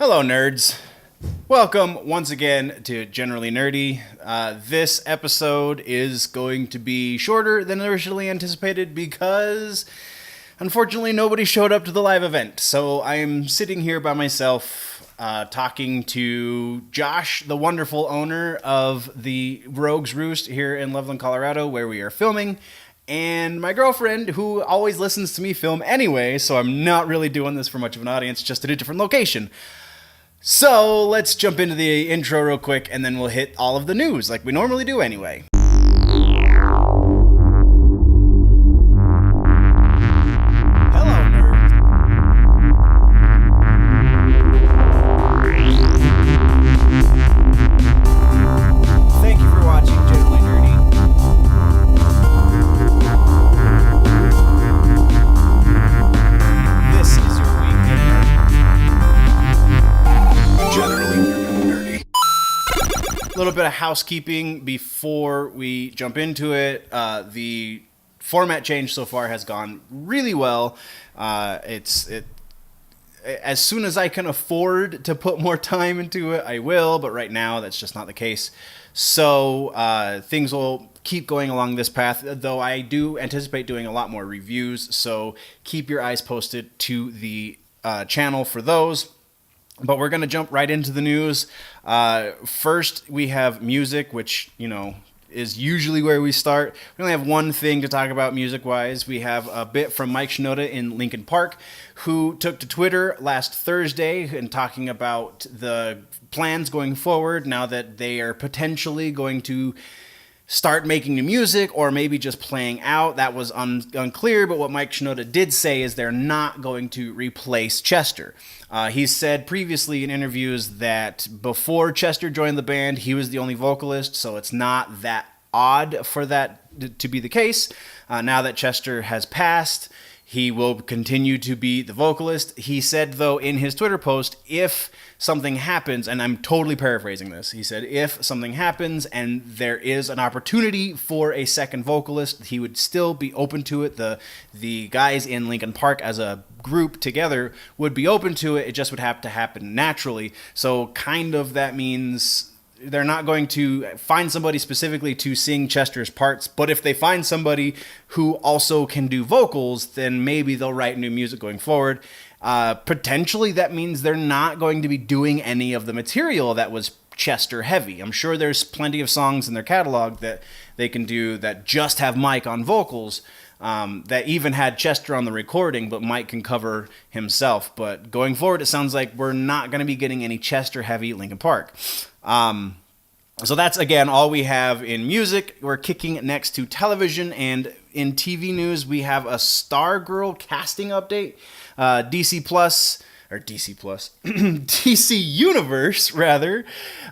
Hello, nerds. Welcome once again to Generally Nerdy. This episode is going to be shorter than originally anticipated because, unfortunately, nobody showed up to the live event. So I am sitting here by myself talking to Josh, the wonderful owner of the Rogues Roost here in Loveland, Colorado, where we are filming, and my girlfriend, who always listens to me film anyway, so I'm not really doing this for much of an audience, just at a different location. So let's jump into the intro real quick, and then we'll hit all of the news like we normally do anyway. Hello, nerds. Thank you for watching Generally Nerdy. This is your week in Generally Nerdy. A little bit of housekeeping before we jump into it. The format change so far has gone really well. As soon as I can afford to put more time into it, I will, but right now that's just not the case. So things will keep going along this path, though I do anticipate doing a lot more reviews, so keep your eyes posted to the channel for those. But we're going to jump right into the news. First, we have music, which, is usually where we start. We only have one thing to talk about music-wise. We have a bit from Mike Shinoda in Linkin Park, who took to Twitter last Thursday and talking about the plans going forward now that they are potentially going to start making new music or maybe just playing out. That was unclear, but what Mike Shinoda did say is they're not going to replace Chester. He said previously in interviews that before Chester joined the band, he was the only vocalist, so it's not that odd for that to be the case. Now that Chester has passed, he will continue to be the vocalist. He said, though, in his Twitter post, if something happens, and I'm totally paraphrasing this, he said, if something happens and there is an opportunity for a second vocalist, he would still be open to it. The guys in Linkin Park as a group together would be open to it. It just would have to happen naturally. So kind of that means they're not going to find somebody specifically to sing Chester's parts, but if they find somebody who also can do vocals, then maybe they'll write new music going forward. Potentially that means they're not going to be doing any of the material that was Chester heavy. I'm sure there's plenty of songs in their catalog that they can do that just have Mike on vocals, that even had Chester on the recording, but Mike can cover himself. But going forward, it sounds like we're not going to be getting any Chester-heavy Linkin Park. So that's, again, all we have in music. We're kicking next to television, and in TV news, we have a Stargirl casting update. DC Universe, rather,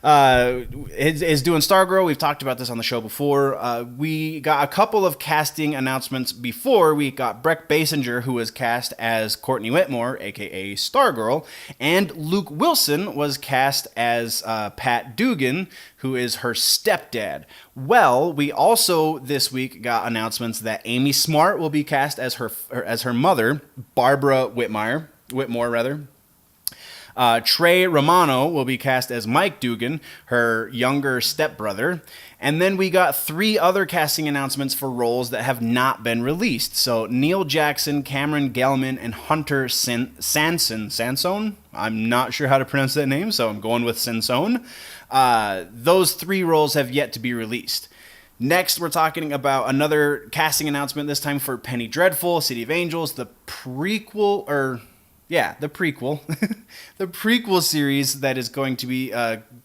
is doing Stargirl. We've talked about this on the show before. We got a couple of casting announcements before. We got Breck Basinger, who was cast as Courtney Whitmore, a.k.a. Stargirl, and Luke Wilson was cast as Pat Dugan, who is her stepdad. Well, we also this week got announcements that Amy Smart will be cast as her mother, Barbara Whitmore. Trey Romano will be cast as Mike Dugan, her younger stepbrother. And then we got 3 other casting announcements for roles that have not been released. So Neil Jackson, Cameron Gelman, and Hunter Sansone. I'm not sure how to pronounce that name, so I'm going with Sansone. Those 3 roles have yet to be released. Next, we're talking about another casting announcement, this time for Penny Dreadful, City of Angels, the prequel. The prequel series that is going to be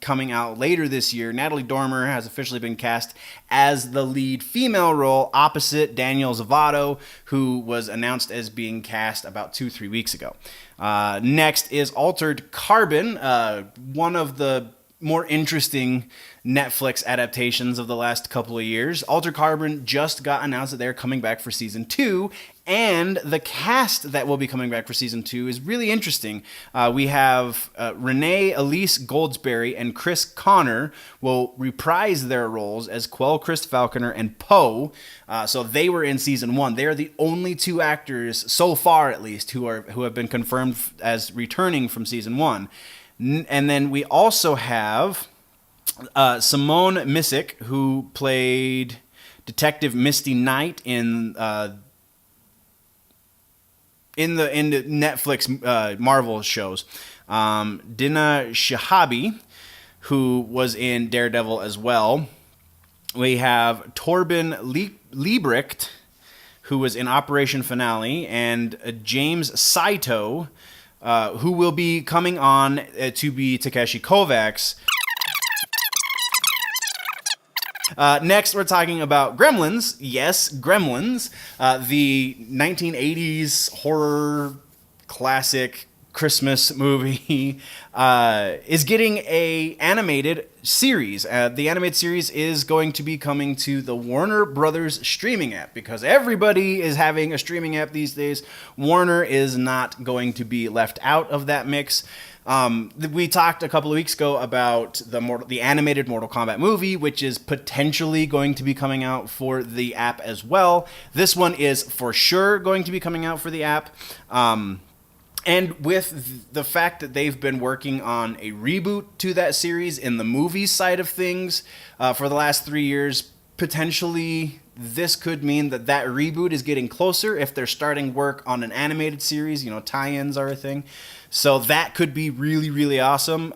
coming out later this year. Natalie Dormer has officially been cast as the lead female role opposite Daniel Zovatto, who was announced as being cast about 2-3 weeks ago. Next is Altered Carbon, one of the more interesting Netflix adaptations of the last couple of years. Altered Carbon just got announced that they're coming back for season 2, and the cast that will be coming back for season 2 is really interesting. We have Renee Elise Goldsberry and Chris Connor will reprise their roles as Quell, Chris Falconer, and Poe. So they were in season 1. They are the only 2 actors so far, at least, who have been confirmed as returning from season 1. And then we also have Simone Missick, who played Detective Misty Knight in the Netflix Marvel shows. Dina Shahabi, who was in Daredevil as well. We have Torben Liebrecht, who was in Operation Finale, and James Saito, who will be coming on to be Takeshi Kovacs. Next, we're talking about Gremlins. Yes, Gremlins, the 1980s horror classic Christmas movie, is getting a animated series. The animated series is going to be coming to the Warner Brothers streaming app, because everybody is having a streaming app these days. Warner is not going to be left out of that mix. We talked a couple of weeks ago about the animated Mortal Kombat movie, which is potentially going to be coming out for the app as well. This one is for sure going to be coming out for the app. And with the fact that they've been working on a reboot to that series in the movie side of things for the last 3 years, potentially this could mean that reboot is getting closer if they're starting work on an animated series. Tie-ins are a thing. So that could be really, really awesome.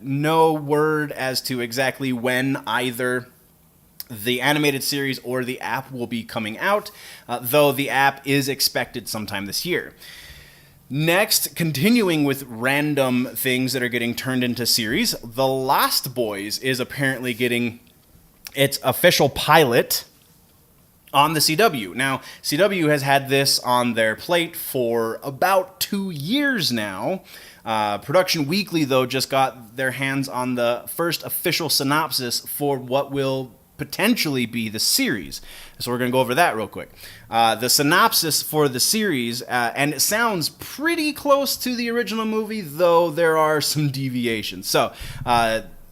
No word as to exactly when either the animated series or the app will be coming out, though the app is expected sometime this year. Next, continuing with random things that are getting turned into series, The Lost Boys is apparently getting its official pilot on the CW. Now, CW has had this on their plate for about 2 years now. Production Weekly, though, just got their hands on the first official synopsis for what will potentially be the series. So we're going to go over that real quick. The synopsis for the series, and it sounds pretty close to the original movie, though there are some deviations. So,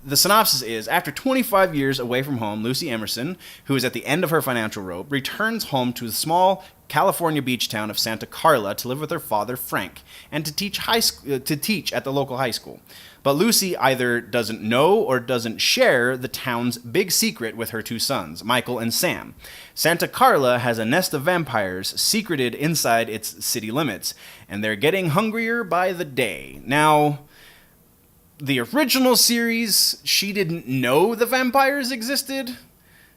the synopsis is, after 25 years away from home, Lucy Emerson, who is at the end of her financial rope, returns home to the small California beach town of Santa Carla to live with her father, Frank, and to teach at the local high school. But Lucy either doesn't know or doesn't share the town's big secret with her 2 sons, Michael and Sam. Santa Carla has a nest of vampires secreted inside its city limits, and they're getting hungrier by the day. Now, the original series, she didn't know the vampires existed,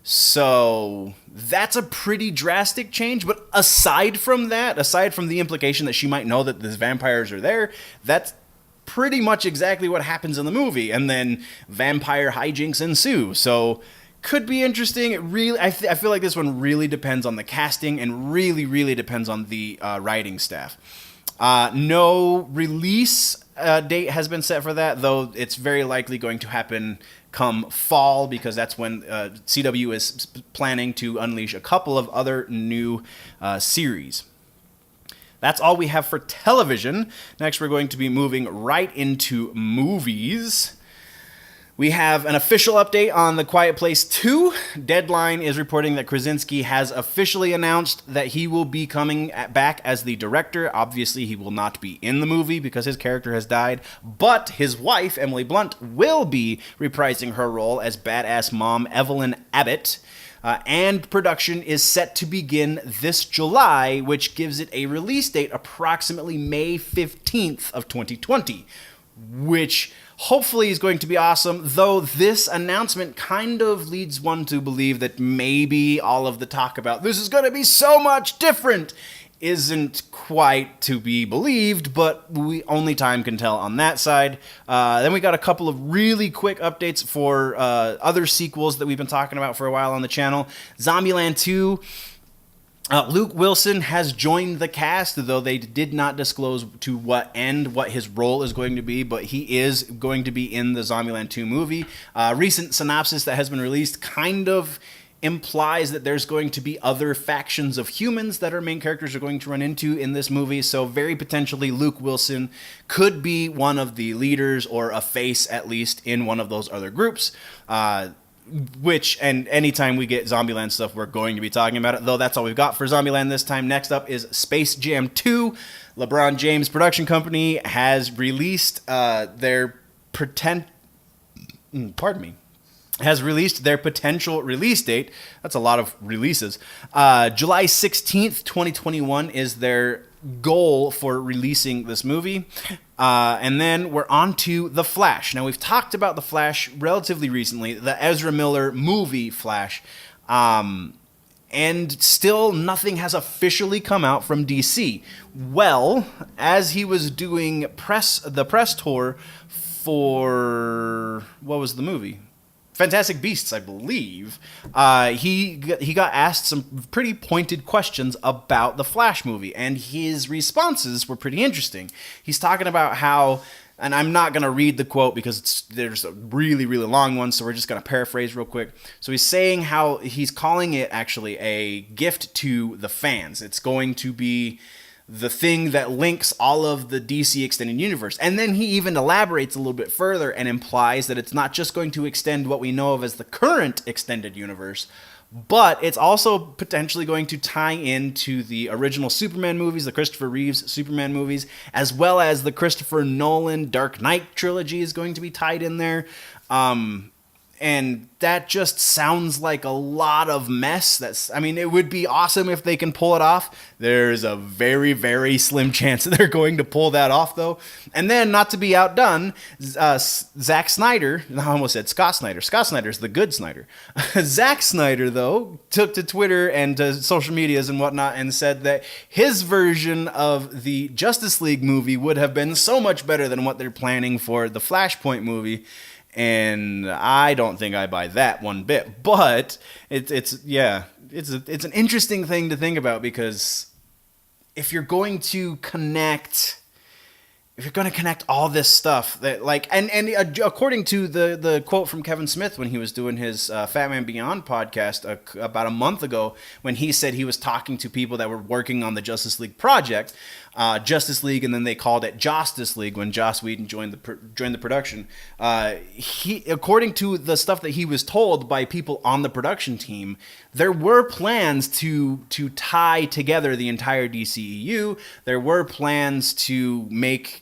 so that's a pretty drastic change. But aside from the implication that she might know that these vampires are there, that's pretty much exactly what happens in the movie, and then vampire hijinks ensue. So could be interesting. I feel like this one really depends on the casting and really, really depends on the writing staff. No release date has been set for that, though it's very likely going to happen come fall, because that's when CW is planning to unleash a couple of other new series. That's all we have for television. Next, we're going to be moving right into movies. We have an official update on The Quiet Place 2. Deadline is reporting that Krasinski has officially announced that he will be coming back as the director. Obviously, he will not be in the movie because his character has died, but his wife, Emily Blunt, will be reprising her role as badass mom Evelyn Abbott. And production is set to begin this July, which gives it a release date approximately May 15th of 2020, which hopefully is going to be awesome, though this announcement kind of leads one to believe that maybe all of the talk about this is going to be so much different isn't quite to be believed, but only time can tell on that side. Then we got a couple of really quick updates for other sequels that we've been talking about for a while on the channel. Zombieland 2, Luke Wilson has joined the cast, though they did not disclose to what end, what his role is going to be, but he is going to be in the Zombieland 2 movie. Recent synopsis that has been released kind of implies that there's going to be other factions of humans that our main characters are going to run into in this movie, so very potentially Luke Wilson could be one of the leaders, or a face at least, in one of those other groups. And anytime we get Zombieland stuff, we're going to be talking about it, though that's all we've got for Zombieland this time. Next up is Space Jam 2. LeBron James production company has released their has released their potential release date. That's a lot of releases. July 16th, 2021 is their goal for releasing this movie. And then we're on to The Flash. Now, we've talked about The Flash relatively recently, the Ezra Miller movie Flash. And still nothing has officially come out from DC. Well, as he was doing the press tour for, what was the movie? Fantastic Beasts, I believe. He got asked some pretty pointed questions about the Flash movie, and his responses were pretty interesting. He's talking about how, and I'm not going to read the quote because there's a really, really long one, so we're just going to paraphrase real quick. So he's saying how he's calling it actually a gift to the fans. It's going to be the thing that links all of the DC extended universe. And then he even elaborates a little bit further and implies that it's not just going to extend what we know of as the current extended universe, but it's also potentially going to tie into the original Superman movies, the Christopher Reeves Superman movies, as well as the Christopher Nolan Dark Knight trilogy is going to be tied in there. And that just sounds like a lot of mess. It would be awesome if they can pull it off. There's a very, very slim chance that they're going to pull that off, though. And then, not to be outdone, Zack Snyder, I almost said Scott Snyder. Scott Snyder's the good Snyder. Zack Snyder, though, took to Twitter and to social medias and whatnot and said that his version of the Justice League movie would have been so much better than what they're planning for the Flashpoint movie. And I don't think I buy that one bit, but it's an interesting thing to think about, because if you're going to connect all this stuff that according to the quote from Kevin Smith when he was doing his Fat Man Beyond podcast about a month ago, when he said he was talking to people that were working on the Justice League project, Justice League, and then they called it Justice League when Joss Whedon joined the production. According to the stuff that he was told by people on the production team, there were plans to tie together the entire DCEU. There were plans to make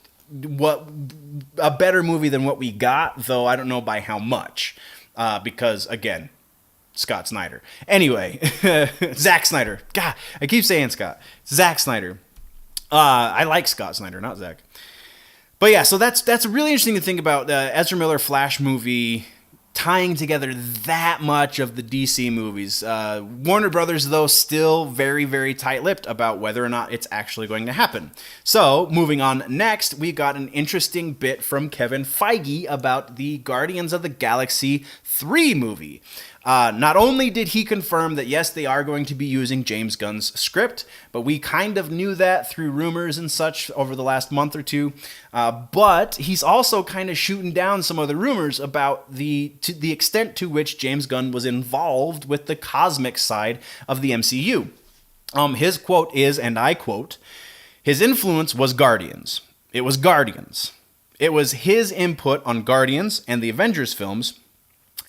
a better movie than what we got, though I don't know by how much, because again, Scott Snyder. Anyway, Zack Snyder. God, I keep saying Scott. Zack Snyder. I like Scott Snyder, not Zach. But yeah, so that's really interesting to think about, Ezra Miller Flash movie tying together that much of the DC movies. Warner Brothers, though, still very, very tight-lipped about whether or not it's actually going to happen. So, moving on next, we got an interesting bit from Kevin Feige about the Guardians of the Galaxy 3 movie. Not only did he confirm that, yes, they are going to be using James Gunn's script, but we kind of knew that through rumors and such over the last month or two. But he's also kind of shooting down some of the rumors about the extent to which James Gunn was involved with the cosmic side of the MCU. His quote is, and I quote, "His influence was Guardians. It was Guardians. It was his input on Guardians and the Avengers films,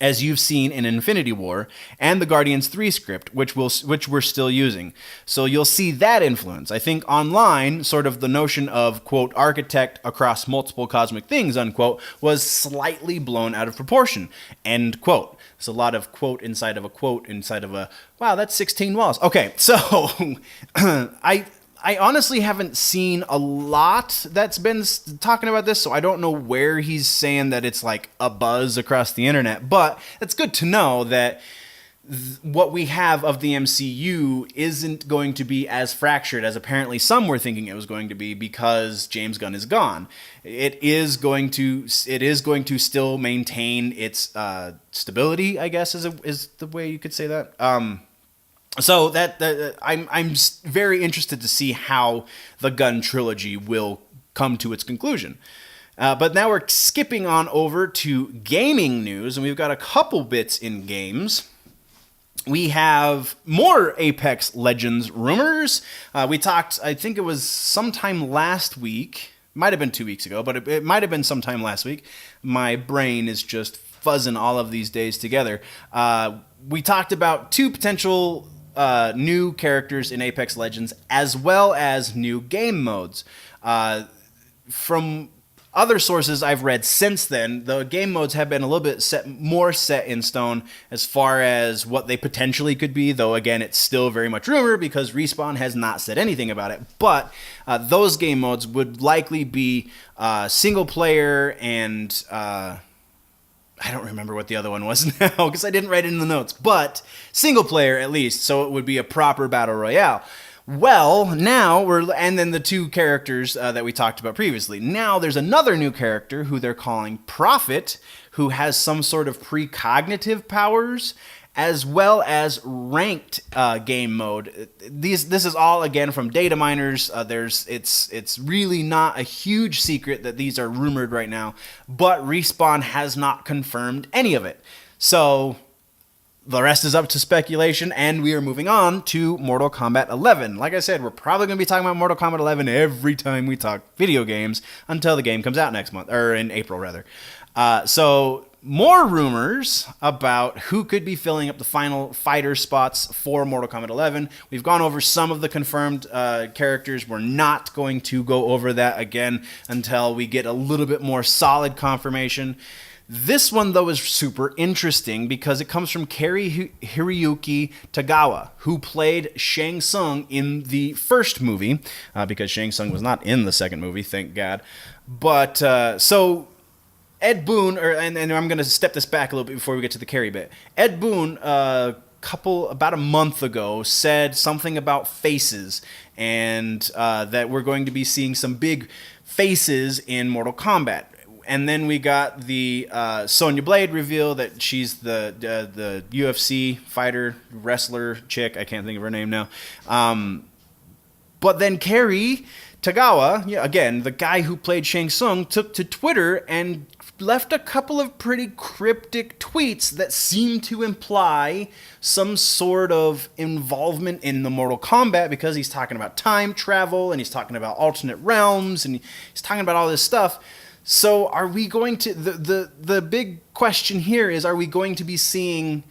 as you've seen in Infinity War, and the Guardians 3 script, which we're still using. So you'll see that influence. I think online, sort of the notion of, quote, architect across multiple cosmic things, unquote, was slightly blown out of proportion, end quote." There's a lot of quote inside of a quote inside of a, wow, that's 16 walls. Okay, so I honestly haven't seen a lot that's been talking about this, so I don't know where he's saying that it's like a buzz across the internet, but it's good to know that what we have of the MCU isn't going to be as fractured as apparently some were thinking it was going to be, because James Gunn is gone. It is going to still maintain its stability, I guess is the way you could say that. So I'm very interested to see how the Gunn trilogy will come to its conclusion. But now we're skipping on over to gaming news, and we've got a couple bits in games. We have more Apex Legends rumors. We talked, I think it was sometime last week. Might have been 2 weeks ago, but it might have been sometime last week. My brain is just fuzzing all of these days together. We talked about two potential new characters in Apex Legends, as well as new game modes. From other sources I've read since then, the game modes have been a little bit more set in stone as far as what they potentially could be, though again, it's still very much rumor because Respawn has not said anything about it. But those game modes would likely be single player and I don't remember what the other one was now because I didn't write it in the notes, but single player at least, so it would be a proper battle royale. Well, now and then the two characters that we talked about previously. Now there's another new character who they're calling Prophet, who has some sort of precognitive powers, as well as ranked game mode. This is all again from data miners. It's really not a huge secret that these are rumored right now, but Respawn has not confirmed any of it. So the rest is up to speculation, and we are moving on to Mortal Kombat 11. Like I said, we're probably going to be talking about Mortal Kombat 11 every time we talk video games until the game comes out next month, or in April, rather. So more rumors about who could be filling up the final fighter spots for Mortal Kombat 11. We've gone over some of the confirmed characters. We're not going to go over that again until we get a little bit more solid confirmation. This one, though, is super interesting because it comes from Kari Hiroyuki Tagawa, who played Shang Tsung in the first movie, because Shang Tsung was not in the second movie, thank God. But, so Ed Boon, and I'm going to step this back a little bit before we get to the Kari bit. Ed Boon, about a month ago, said something about faces, and that we're going to be seeing some big faces in Mortal Kombat. And then we got the Sonya Blade reveal that she's the UFC fighter, wrestler chick. I can't think of her name now. But then Kari Tagawa, again, the guy who played Shang Tsung, took to Twitter and left a couple of pretty cryptic tweets that seem to imply some sort of involvement in the Mortal Kombat, because he's talking about time travel and he's talking about alternate realms and he's talking about all this stuff. So are we going to, the big question here is, are we going to be seeing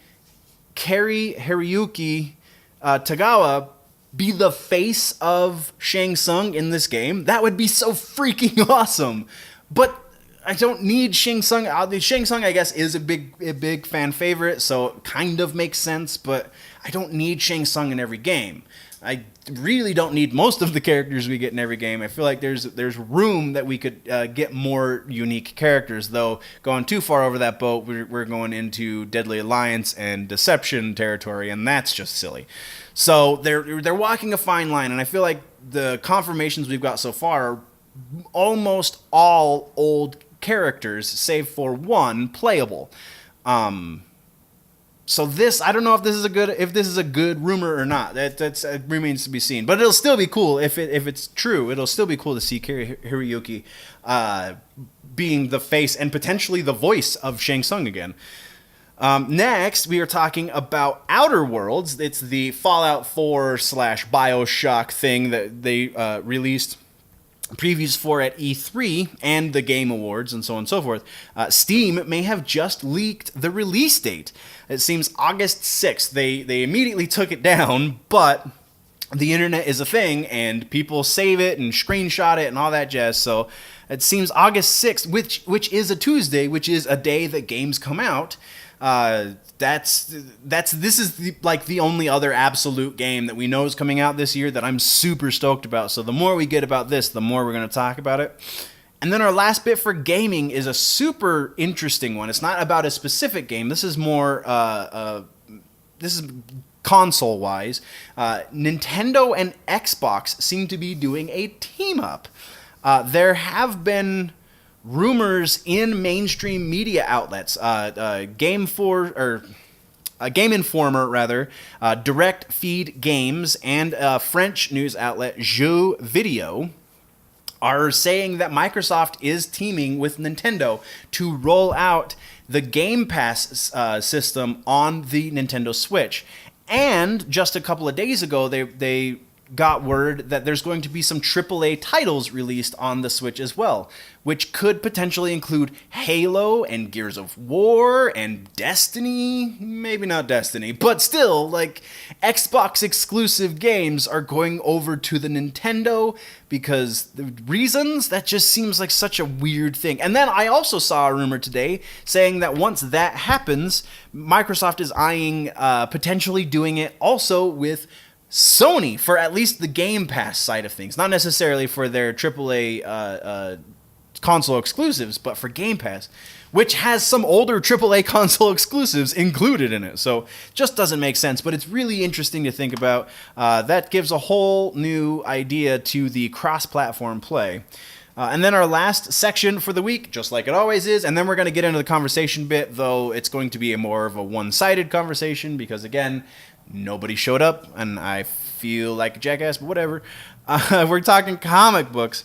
Kari Hiroyuki Tagawa be the face of Shang Tsung in this game? That would be so freaking awesome. But I don't need Shang Tsung. Shang Tsung, I guess, is a big fan favorite, so it kind of makes sense, but I don't need Shang Tsung in every game. I really don't need most of the characters we get in every game. I feel like there's room that we could get more unique characters, though going too far over that boat, we're going into Deadly Alliance and Deception territory, and that's just silly. So they're walking a fine line, and I feel like the confirmations we've got so far are almost all old characters, save for one playable. So this, I don't know if this is a good rumor or not. That remains to be seen. But it'll still be cool if it's true. It'll still be cool to see Kari Hiroyuki being the face and potentially the voice of Shang Tsung again. Next, we are talking about Outer Worlds. It's the Fallout 4 / BioShock thing that they released previews for at E3 and the Game Awards and so on and so forth. Steam may have just leaked the release date. It seems August 6th. They immediately took it down, but the internet is a thing and people save it and screenshot it and all that jazz. So it seems August 6th, which is a Tuesday, which is a day that games come out. This is the only other absolute game that we know is coming out this year that I'm super stoked about. So the more we get about this, the more we're going to talk about it. And then our last bit for gaming is a super interesting one. It's not about a specific game. This is more, this is console-wise. Nintendo and Xbox seem to be doing a team-up. There have been rumors in mainstream media outlets, Game Informer, rather, Direct Feed Games, and French news outlet Jeux Video are saying that Microsoft is teaming with Nintendo to roll out the Game Pass system on the Nintendo Switch. And just a couple of days ago, they got word that there's going to be some AAA titles released on the Switch as well, which could potentially include Halo and Gears of War and Destiny. Maybe not Destiny, but still, like, Xbox exclusive games are going over to the Nintendo because the reasons, that just seems like such a weird thing. And then I also saw a rumor today saying that once that happens, Microsoft is eyeing potentially doing it also with Sony for at least the Game Pass side of things, not necessarily for their AAA console exclusives, but for Game Pass, which has some older AAA console exclusives included in it. So just doesn't make sense, but it's really interesting to think about. That gives a whole new idea to the cross-platform play. And then our last section for the week, just like it always is, and then we're going to get into the conversation bit, though it's going to be a more of a one-sided conversation because, again, nobody showed up, and I feel like a jackass, but whatever. We're talking comic books.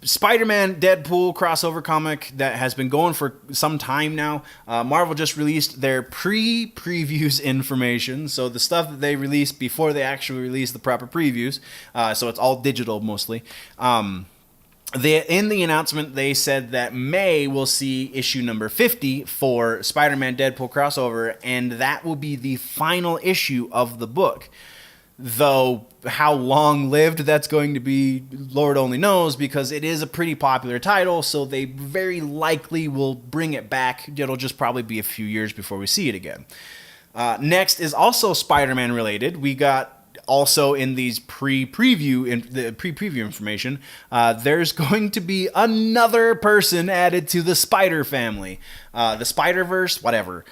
Spider-Man Deadpool crossover comic that has been going for some time now. Marvel just released their pre-previews information, so the stuff that they released before they actually released the proper previews. So it's all digital mostly. In the announcement, they said that May will see issue number 50 for Spider-Man Deadpool crossover, and that will be the final issue of the book. Though how long-lived that's going to be, Lord only knows, because it is a pretty popular title, so they very likely will bring it back. It'll just probably be a few years before we see it again. Next is also Spider-Man related. We got also in these pre-preview information, there's going to be another person added to the Spider family. The Spider-Verse, whatever.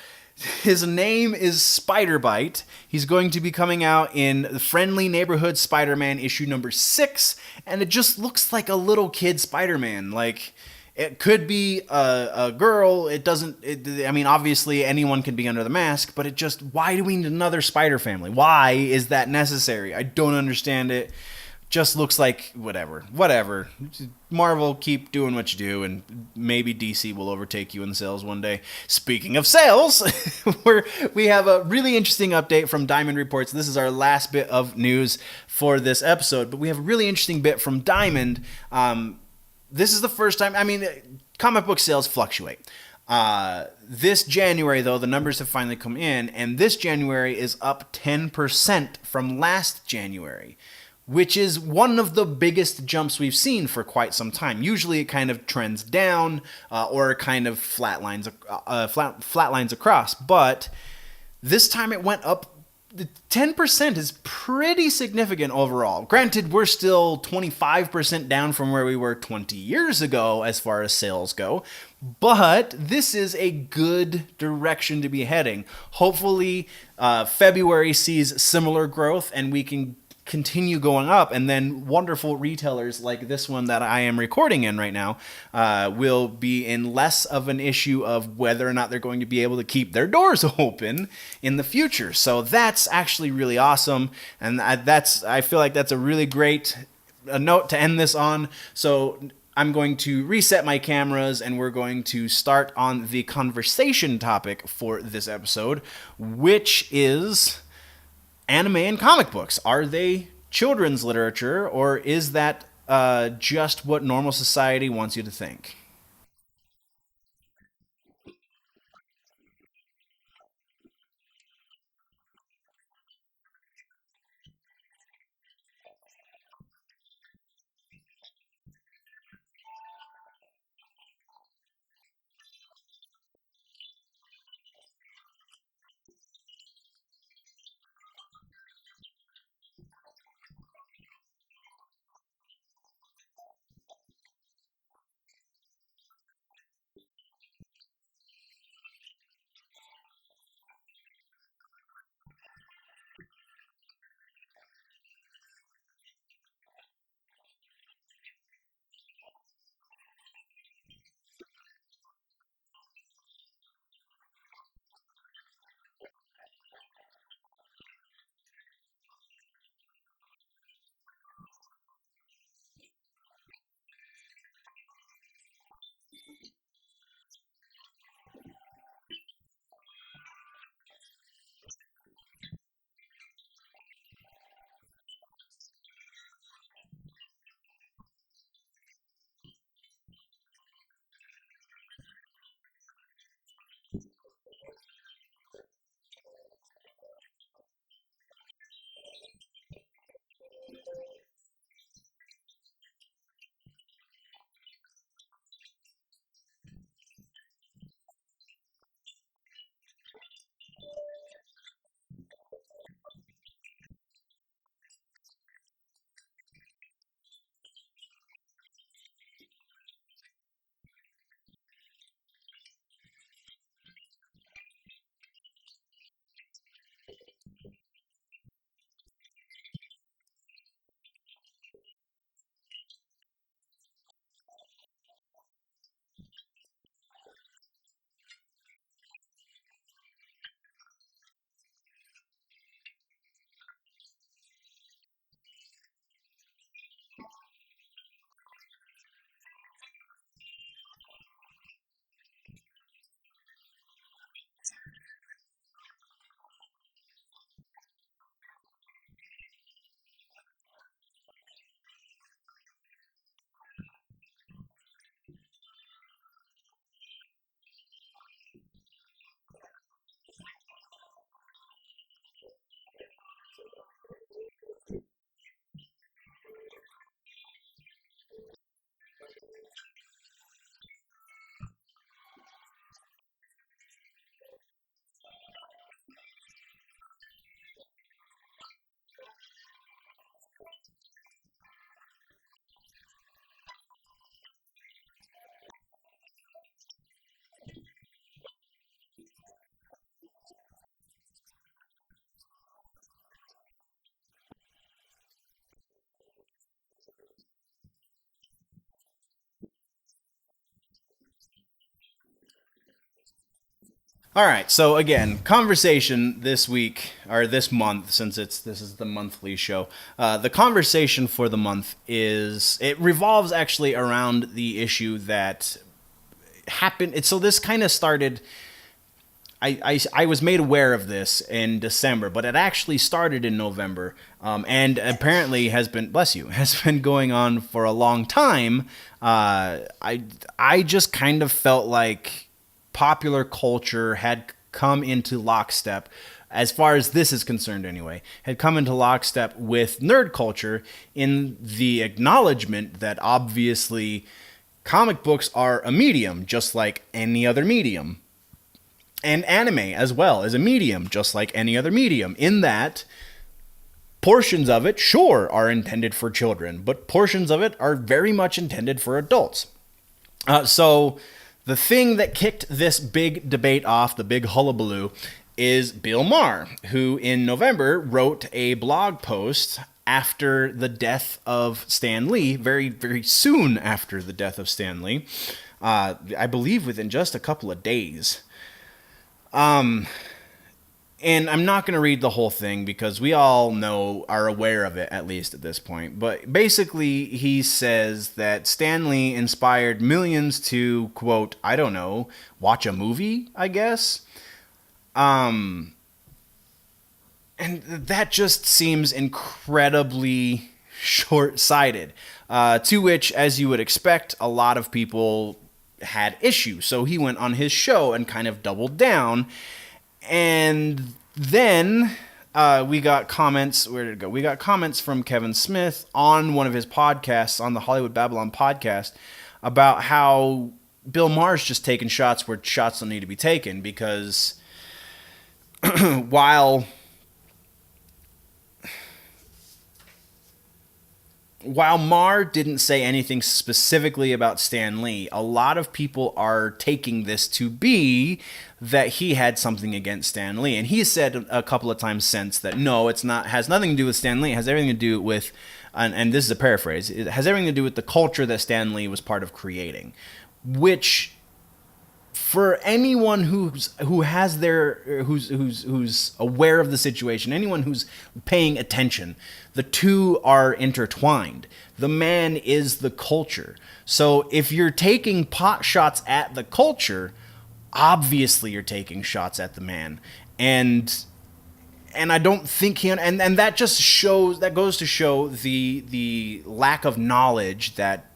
His name is Spider-Bite. He's going to be coming out in the Friendly Neighborhood Spider-Man issue number 6, and it just looks like a little kid Spider-Man. Like, it could be a girl. I mean, obviously anyone can be under the mask, but why do we need another Spider family? Why is that necessary? I don't understand it. Just looks like whatever. Marvel, keep doing what you do, and maybe DC will overtake you in sales one day. Speaking of sales, we have a really interesting update from Diamond Reports. This is our last bit of news for this episode, but we have a really interesting bit from Diamond. This is the first time, I mean, comic book sales fluctuate. This January, though, the numbers have finally come in, and this January is up 10% from last January, which is one of the biggest jumps we've seen for quite some time. Usually it kind of trends down or kind of flatlines across, but this time it went up. The 10% is pretty significant overall. Granted, we're still 25% down from where we were 20 years ago as far as sales go, but this is a good direction to be heading. Hopefully, February sees similar growth and we can continue going up, and then wonderful retailers like this one that I am recording in right now will be in less of an issue of whether or not they're going to be able to keep their doors open in the future. So that's actually really awesome, and I feel like that's a really great note to end this on. So I'm going to reset my cameras, and we're going to start on the conversation topic for this episode, which is anime and comic books. Are they children's literature, or is that just what normal society wants you to think? All right, so again, conversation this week, or this month, since this is the monthly show, the conversation for the month it revolves actually around the issue that happened. So this kind of started, I was made aware of this in December, but it actually started in November, and apparently has been, bless you, has been going on for a long time. I just kind of felt like popular culture had come into lockstep, as far as this is concerned anyway, had come into lockstep with nerd culture in the acknowledgement that obviously comic books are a medium just like any other medium. And anime as well is a medium just like any other medium, in that portions of it, sure, are intended for children, but portions of it are very much intended for adults. So the thing that kicked this big debate off, the big hullabaloo, is Bill Maher, who in November wrote a blog post after the death of Stan Lee, very, very soon after the death of Stan Lee, I believe within just a couple of days. And I'm not going to read the whole thing because we all are aware of it, at least at this point. But basically, he says that Stan Lee inspired millions to, quote, I don't know, watch a movie, I guess. And that just seems incredibly short-sighted. To which, as you would expect, a lot of people had issues. So he went on his show and kind of doubled down. And then we got comments. Where did it go? We got comments from Kevin Smith on one of his podcasts, on the Hollywood Babylon podcast, about how Bill Maher's just taking shots where shots don't need to be taken, because while Maher didn't say anything specifically about Stan Lee, a lot of people are taking this to be that he had something against Stan Lee. And he has said a couple of times since that no, it's not, has nothing to do with Stan Lee. It has everything to do with, and this is a paraphrase, it has everything to do with the culture that Stan Lee was part of creating. Which, for anyone who's aware of the situation, anyone who's paying attention, the two are intertwined. The man is the culture. So if you're taking pot shots at the culture, obviously you're taking shots at the man. And I don't think and that just shows, that goes to show the lack of knowledge that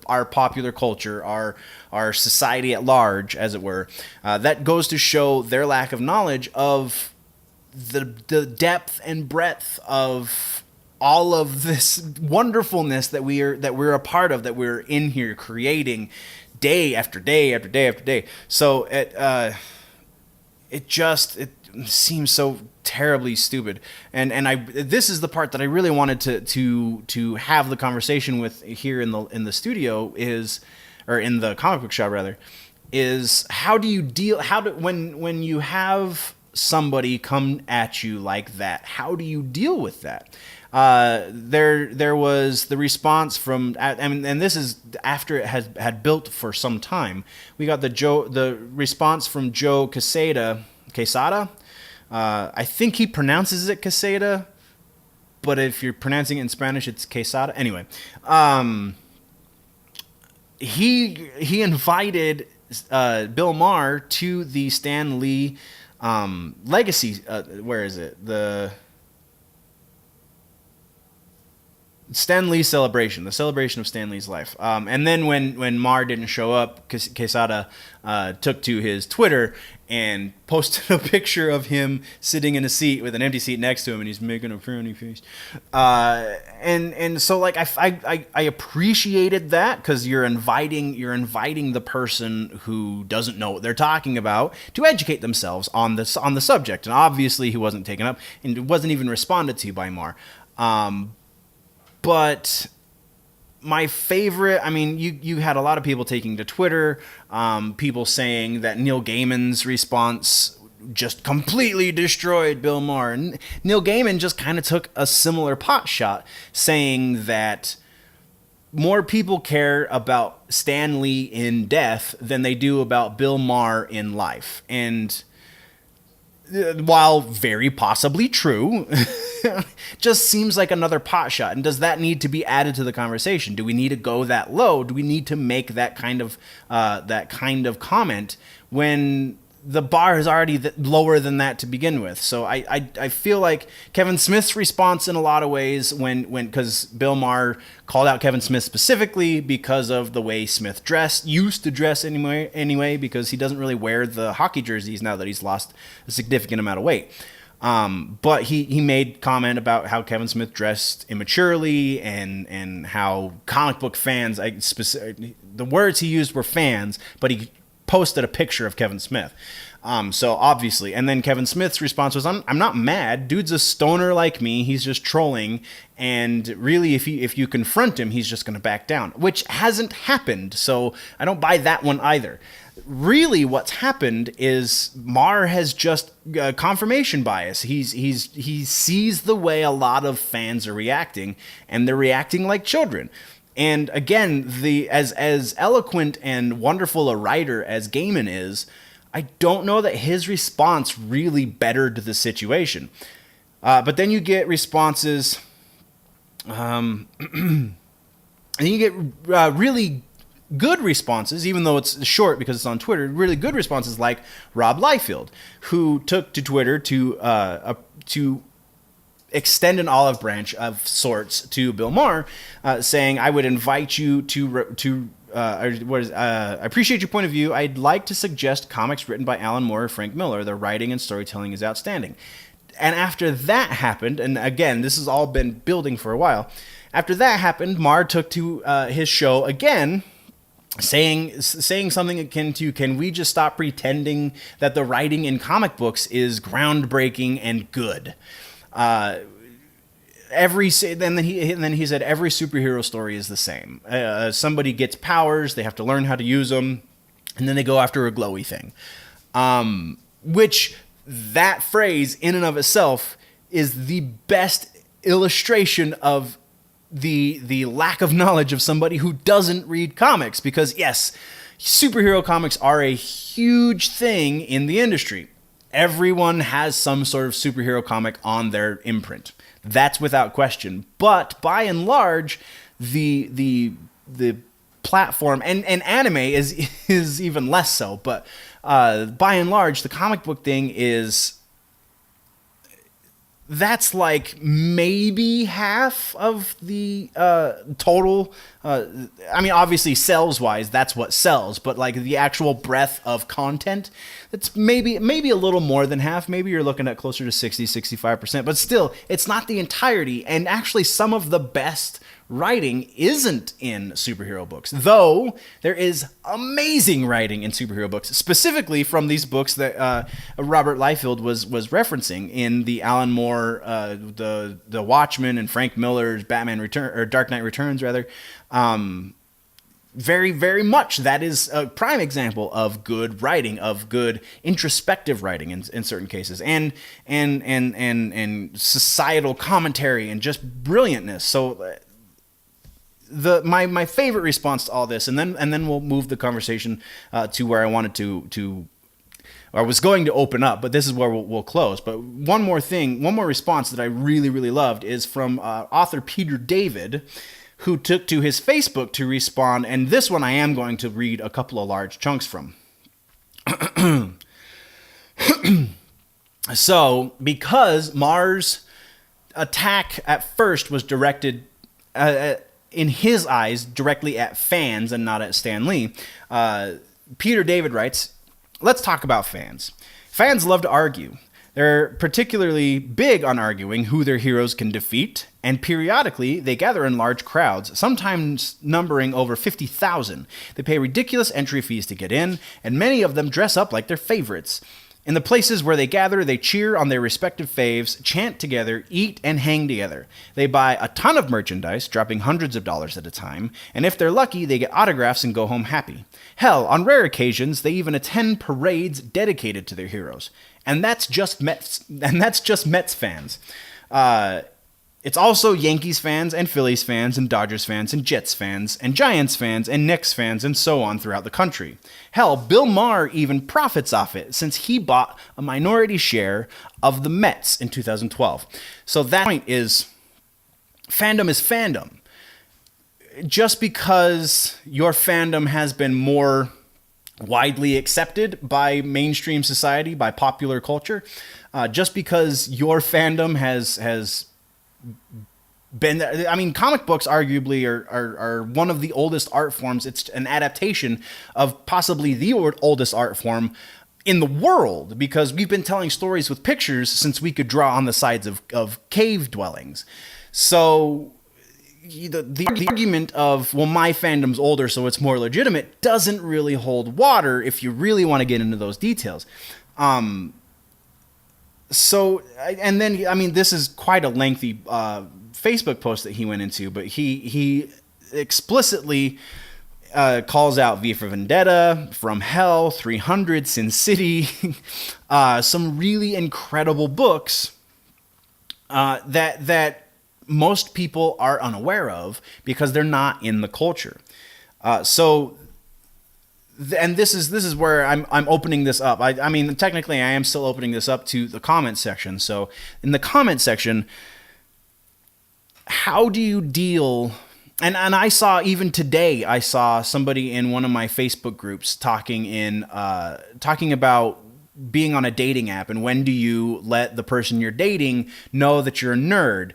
our popular culture, our society at large, as it were, that goes to show their lack of knowledge of the depth and breadth of all of this wonderfulness that we're a part of, that we're in here creating day after day after day after day. So it seems so terribly stupid, and this is the part that I really wanted to have the conversation with here in the studio, is, or in the comic book shop rather, is how do you deal, when you have somebody come at you like that, how do you deal with that? There was the response from, and this is after it had built for some time. We got the response from Joe Quesada. I think he pronounces it Quesada, but if you're pronouncing it in Spanish, it's Quesada. Anyway, he invited Bill Maher to the Stan Lee legacy. Where is it? The Stan Lee celebration, the celebration of Stan Lee's life. And then when Maher didn't show up, Quesada took to his Twitter and posted a picture of him sitting in a seat with an empty seat next to him, and he's making a frowny face. And so like I appreciated that, because you're inviting the person who doesn't know what they're talking about to educate themselves on the subject. And obviously he wasn't taken up, and it wasn't even responded to by Maher. But my favorite, you had a lot of people taking to Twitter, people saying that Neil Gaiman's response just completely destroyed Bill Maher. And Neil Gaiman just kind of took a similar pot shot, saying that more people care about Stan Lee in death than they do about Bill Maher in life. And while very possibly true, just seems like another pot shot. And does that need to be added to the conversation? Do we need to go that low? Do we need to make that kind of comment when the bar is already lower than that to begin with? So I feel like Kevin Smith's response in a lot of ways because Bill Maher called out Kevin Smith specifically because of the way Smith used to dress anyway, because he doesn't really wear the hockey jerseys now that he's lost a significant amount of weight. But he made comment about how Kevin Smith dressed immaturely and how comic book fans, the words he used were fans, but he posted a picture of Kevin Smith. So obviously, and then Kevin Smith's response was, I'm not mad. Dude's a stoner like me. He's just trolling. And really, if you confront him, he's just going to back down, which hasn't happened. So I don't buy that one either. Really, what's happened is Maher has just confirmation bias. He sees the way a lot of fans are reacting, and they're reacting like children. And again, as eloquent and wonderful a writer as Gaiman is, I don't know that his response really bettered the situation. But then you get responses, and you get really good responses, even though it's short because it's on Twitter, really good responses like Rob Liefeld, who took to Twitter to extend an olive branch of sorts to Bill Maher, saying, I would invite you I appreciate your point of view. I'd like to suggest comics written by Alan Moore or Frank Miller. Their writing and storytelling is outstanding. And after that happened, and again, this has all been building for a while, after that happened, Maher took to his show again, saying something akin to, can we just stop pretending that the writing in comic books is groundbreaking and good? Then he said every superhero story is the same. Somebody gets powers, they have to learn how to use them, and then they go after a glowy thing. Which that phrase in and of itself is the best illustration of the lack of knowledge of somebody who doesn't read comics. Because yes, superhero comics are a huge thing in the industry. Everyone has some sort of superhero comic on their imprint. That's without question. But by and large, the platform and anime is even less so. But by and large, the comic book thing that's like maybe half of the total. I mean, obviously, sales-wise, that's what sells. But like the actual breadth of content, it's maybe a little more than half. Maybe you're looking at closer to 60, 65%. But still, it's not the entirety. And actually, some of the best writing isn't in superhero books, though there is amazing writing in superhero books, specifically from these books that Robert Liefeld was referencing in the Alan Moore, the Watchmen, and Frank Miller's Dark Knight Returns, rather. Very, very much that is a prime example of good writing, of good introspective writing in certain cases, and societal commentary and just brilliantness. So my favorite response to all this, and then we'll move the conversation to where I wanted to or I was going to open up, but this is where we'll close. But one more response that I really, really loved is from author Peter David, who took to his Facebook to respond, and this one I am going to read a couple of large chunks from. So, because Maher's attack at first was directed, in his eyes, directly at fans and not at Stan Lee, Peter David writes, let's talk about fans. Fans love to argue. They're particularly big on arguing who their heroes can defeat, and periodically they gather in large crowds, sometimes numbering over 50,000. They pay ridiculous entry fees to get in, and many of them dress up like their favorites. In the places where they gather, they cheer on their respective faves, chant together, eat, and hang together. They buy a ton of merchandise, dropping hundreds of dollars at a time, and if they're lucky, they get autographs and go home happy. Hell, on rare occasions, they even attend parades dedicated to their heroes. And that's just Mets fans. It's also Yankees fans and Phillies fans and Dodgers fans and Jets fans and Giants fans and Knicks fans and so on throughout the country. Hell, Bill Maher even profits off it since he bought a minority share of the Mets in 2012. So that point is, fandom is fandom. Just because your fandom has been more widely accepted by mainstream society, by popular culture, just because your fandom has been, I mean, comic books arguably are one of the oldest art forms. It's an adaptation of possibly the oldest art form in the world, because we've been telling stories with pictures since we could draw on the sides of cave dwellings. So the argument of, well, my fandom's older, so it's more legitimate, doesn't really hold water if you really want to get into those details. So, and then, I mean, this is quite a lengthy Facebook post that he went into, but he explicitly calls out V for Vendetta, From Hell, 300, Sin City, some really incredible books that most people are unaware of because they're not in the culture. And this is where I'm opening this up. I mean, technically, I am still opening this up to the comment section. So in the comment section, how do you deal? And I saw, even today, I saw somebody in one of my Facebook groups talking about being on a dating app, and when do you let the person you're dating know that you're a nerd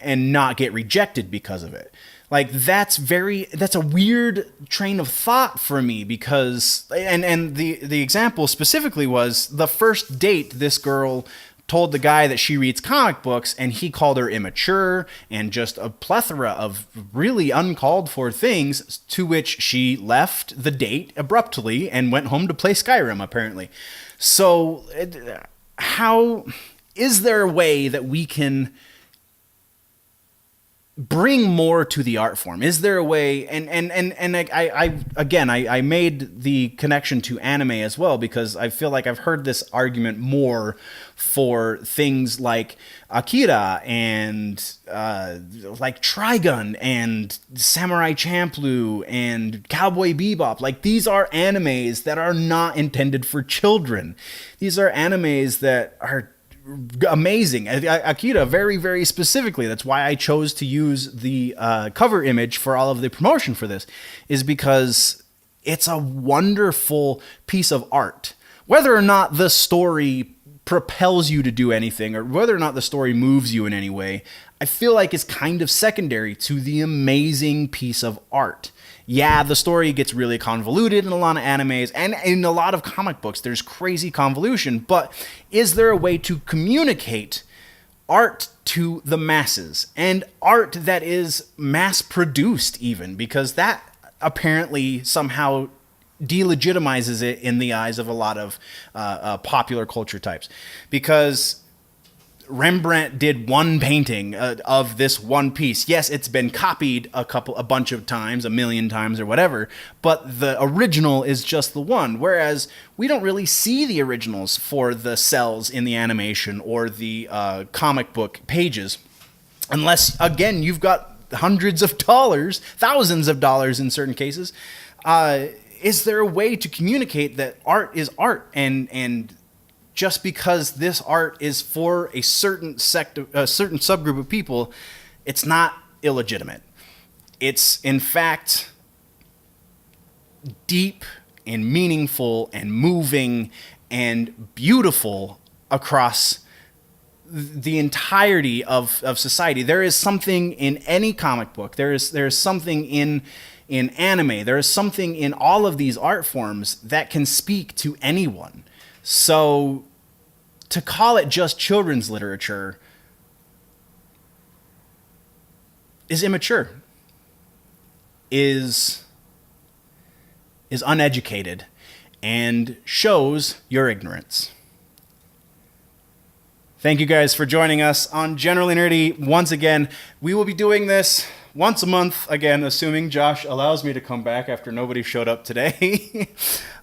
and not get rejected because of it. Like, that's a weird train of thought for me, because, and the example specifically was the first date. This girl told the guy that she reads comic books, and he called her immature and just a plethora of really uncalled for things, to which she left the date abruptly and went home to play Skyrim, apparently. So how is there a way that we can bring more to the art form? Is there a way? And I made the connection to anime as well, because I feel like I've heard this argument more for things like Akira and like Trigun and Samurai Champloo and Cowboy Bebop. Like, these are animes that are not intended for children. These are animes that are amazing. Akira, very, very specifically, that's why I chose to use the cover image for all of the promotion for this, is because it's a wonderful piece of art. Whether or not the story propels you to do anything, or whether or not the story moves you in any way, I feel like is kind of secondary to the amazing piece of art. Yeah, the story gets really convoluted in a lot of animes, and in a lot of comic books, there's crazy convolution, but is there a way to communicate art to the masses, and art that is mass-produced even, because that apparently somehow delegitimizes it in the eyes of a lot of popular culture types, because Rembrandt did one painting of this one piece. Yes, it's been copied a bunch of times, 1,000,000 times or whatever, but the original is just the one. Whereas we don't really see the originals for the cells in the animation or the comic book pages, unless, again, you've got hundreds of dollars, thousands of dollars in certain cases. Is there a way to communicate that art is art, and just because this art is for a certain certain subgroup of people, it's not illegitimate. It's, in fact, deep and meaningful and moving and beautiful across the entirety of society. There is something in any comic book. There is something in anime. There is something in all of these art forms that can speak to anyone. So to call it just children's literature is immature, is uneducated, and shows your ignorance. Thank you guys for joining us on Generally Nerdy. Once again, we will be doing this once a month, again, assuming Josh allows me to come back after nobody showed up today.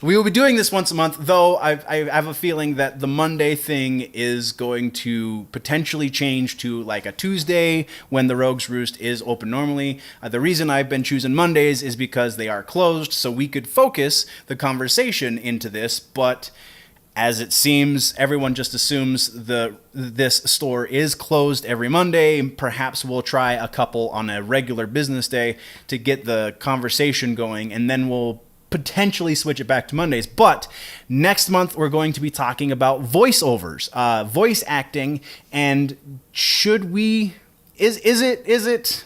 We will be doing this once a month, though I have a feeling that the Monday thing is going to potentially change to like a Tuesday when the Rogues Roost is open normally. The reason I've been choosing Mondays is because they are closed, so we could focus the conversation into this, but as it seems, everyone just assumes this store is closed every Monday. Perhaps we'll try a couple on a regular business day to get the conversation going, and then we'll potentially switch it back to Mondays. But next month, we're going to be talking about voiceovers, voice acting, and is it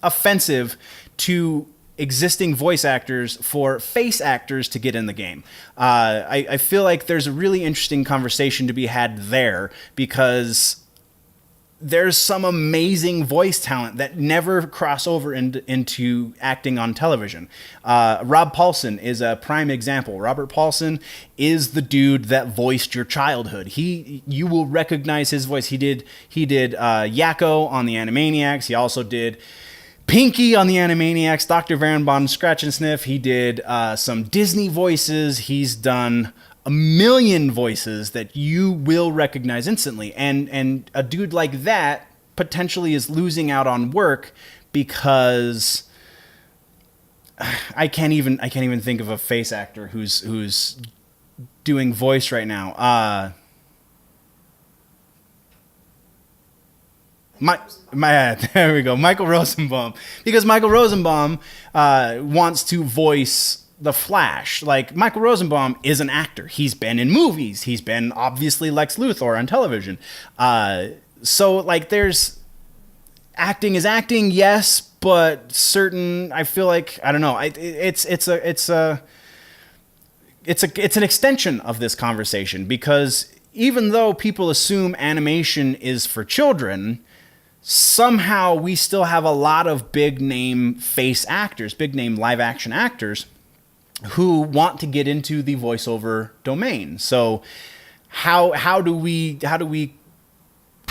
offensive to existing voice actors for face actors to get in the game? I feel like there's a really interesting conversation to be had there, because there's some amazing voice talent that never cross over into acting on television. Rob Paulson is a prime example. Robert Paulson is the dude that voiced your childhood. You will recognize his voice. He did Yakko on the Animaniacs. He also did Pinky on the Animaniacs, Dr. Varenbon's Scratch and Sniff. He did some Disney voices. He's done a million voices that you will recognize instantly. And a dude like that potentially is losing out on work because I can't even think of a face actor who's doing voice right now. There we go. Michael Rosenbaum. Because Michael Rosenbaum wants to voice the Flash. Like, Michael Rosenbaum is an actor. He's been in movies. He's been obviously Lex Luthor on television. So like, there's acting is acting, yes, but certain, I feel like, I don't know. It's an extension of this conversation, because even though people assume animation is for children, somehow we still have a lot of big name face actors, big name live action actors who want to get into the voiceover domain. So how do we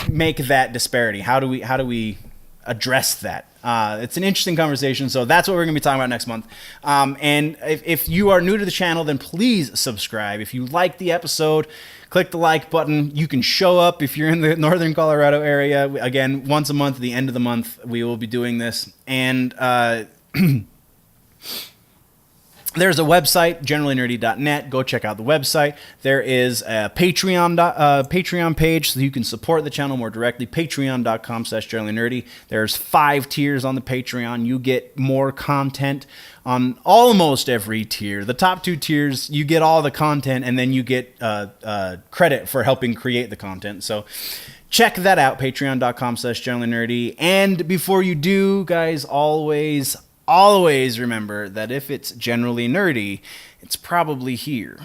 make that disparity? How do we address that? It's an interesting conversation, so that's what we're going to be talking about next month. And if you are new to the channel, then please subscribe. If you like the episode, click the like button. You can show up if you're in the Northern Colorado area. Again, once a month, at the end of the month, we will be doing this. And there's a website, generallynerdy.net. Go check out the website. There is a Patreon page so you can support the channel more directly. Patreon.com/generallynerdy. There's 5 tiers on the Patreon. You get more content on almost every tier. The top 2 tiers, you get all the content, and then you get credit for helping create the content. So check that out, patreon.com/generallynerdy. And before you do, guys, always remember that if it's generally nerdy, it's probably here.